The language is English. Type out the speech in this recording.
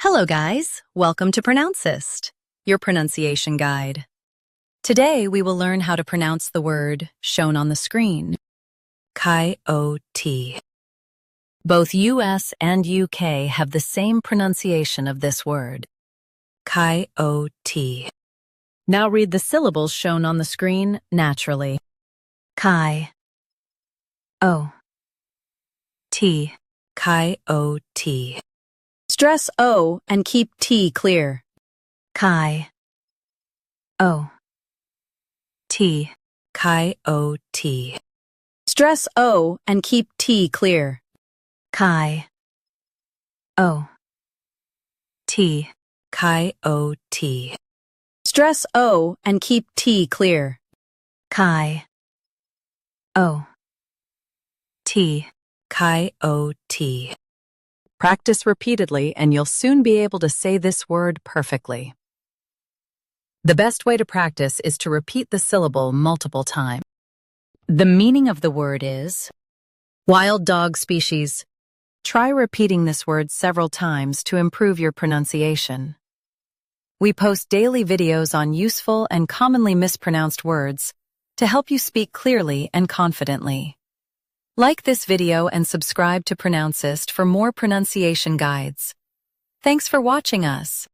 Hello guys, welcome to Pronouncist, your pronunciation guide. Today we will learn how to pronounce the word shown on the screen, COYOTE. Both US and UK have the same pronunciation of this word, COYOTE. Now read the syllables shown on the screen naturally. COYOTE, COYOTE. Stress O and keep T clear. COYOTE, COYOTE. Stress O and keep T clear. COYOTE, COYOTE. Stress O and keep T clear. COYOTE, COYOTE. Practice repeatedly and you'll soon be able to say this word perfectly. The best way to practice is to repeat the syllable multiple times. The meaning of the word is wild dog species. Try repeating this word several times to improve your pronunciation. We post daily videos on useful and commonly mispronounced words to help you speak clearly and confidently. Like this video and subscribe to Pronouncist for more pronunciation guides. Thanks for watching us.